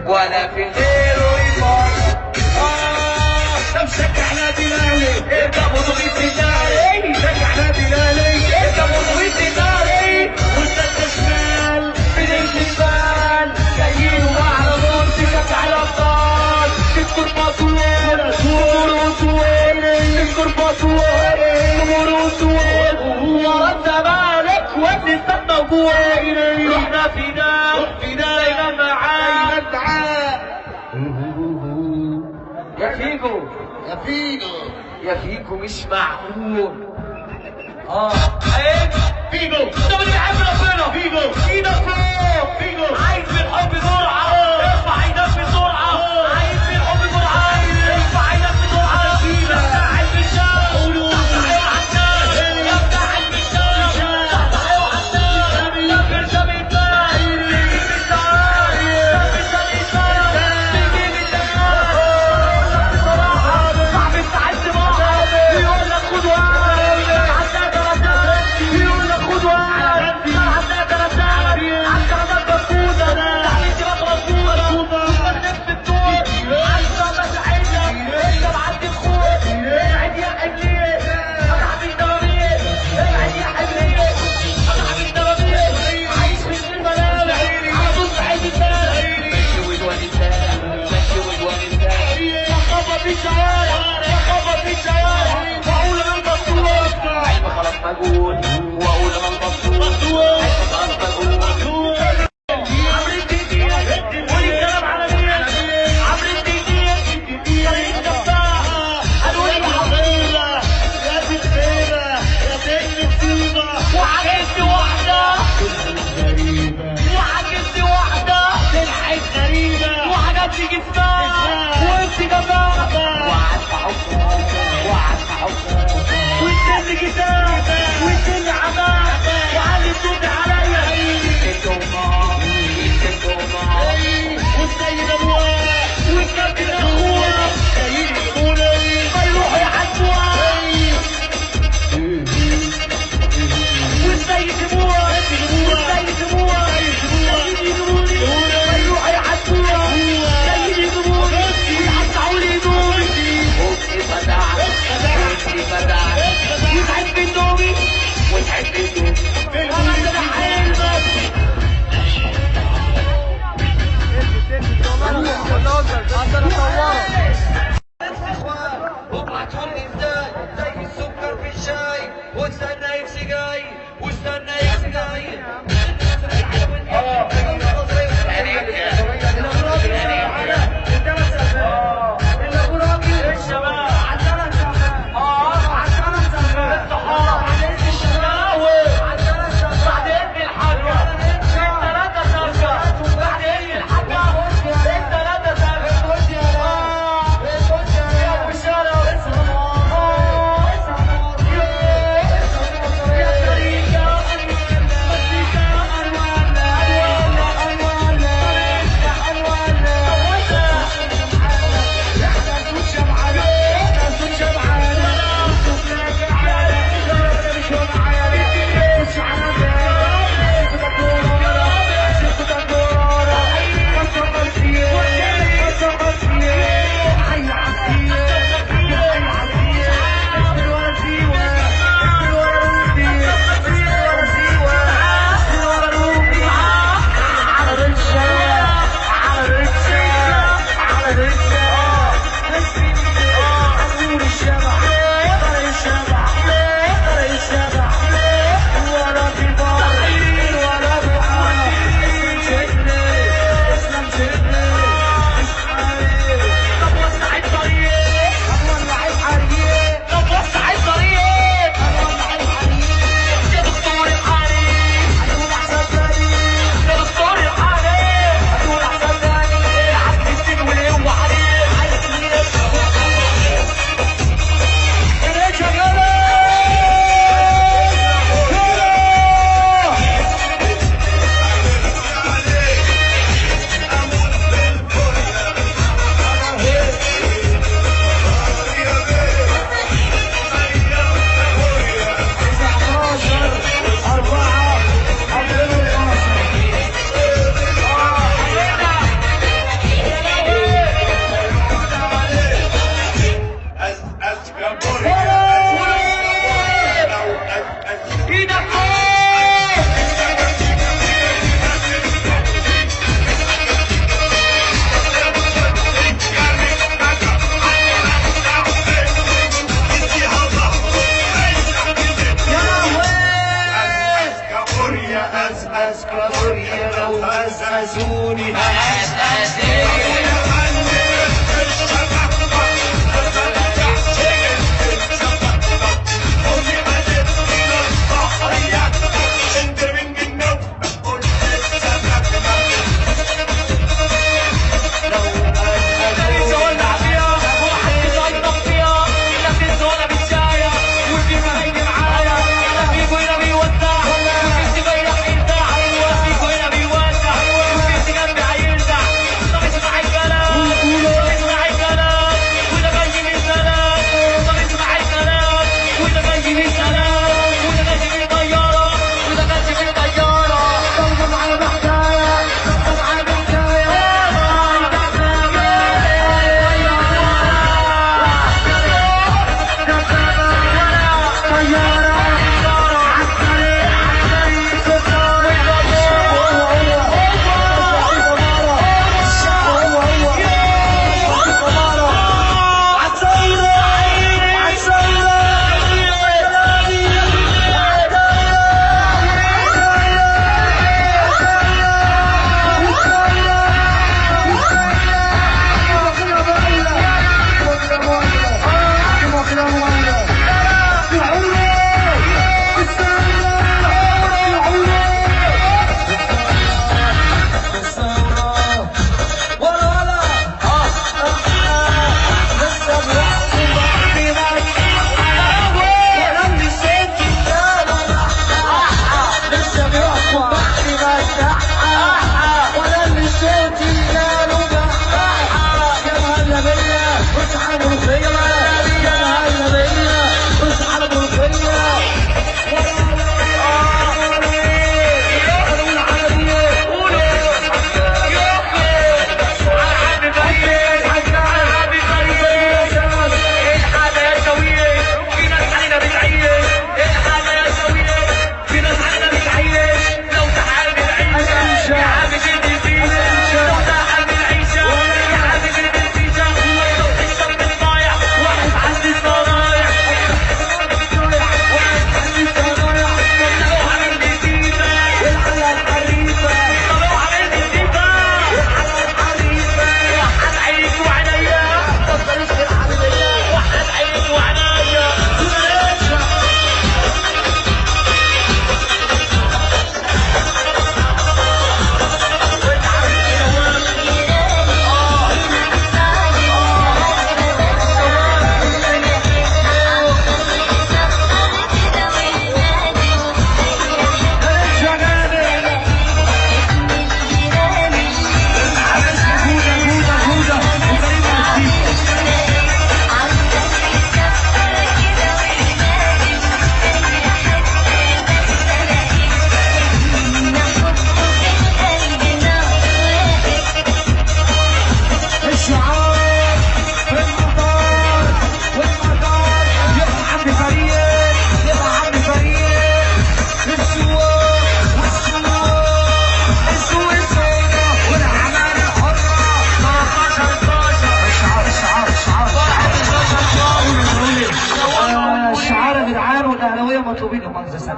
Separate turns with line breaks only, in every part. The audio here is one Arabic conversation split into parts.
ولا في غيره يفكر.
ده مشجع نادي الاهلي،
انت مضغوط الناري،
مشجع نادي الاهلي،
انت مضغوط الناري،
والسد شمال
بداية البال جايين وعلى طول تشجع الابطال. تذكر باطوار جمهور اسواني، تذكر باطوار جمهور اسواني. ورا الزمالك وابن السد موجود، رحنا فداء دايما معاه. يا فيجو
يا فيجو،
يا فيجو مش معقول.
فيجو
انت اللي بيحب ربنا.
فيجو
ايدك فوق.
فيجو
عايز بالحب جرعه، ارفع ايدك بسرعه. عايز بالحب جرعه، ارفع ايدك بسرعه. يا علم الشام، صحصحوا عالناس. يا بتاع علم الشام، صحصحوا عالناس. يا برشام الناس، بيجيب الناس. يا برشام الناس، بيجيب الناس. بصراحه صاحب التعدي معاه، بيقول لك خد واحد. عندها درجات، بيقول لك خد واحد. عندها درجات، عندها درجات مفقوده. تعليم دماغ مفقوده.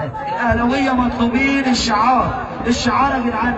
الاهلاويه مطلوبين الشعار، الشعار يا جدعان.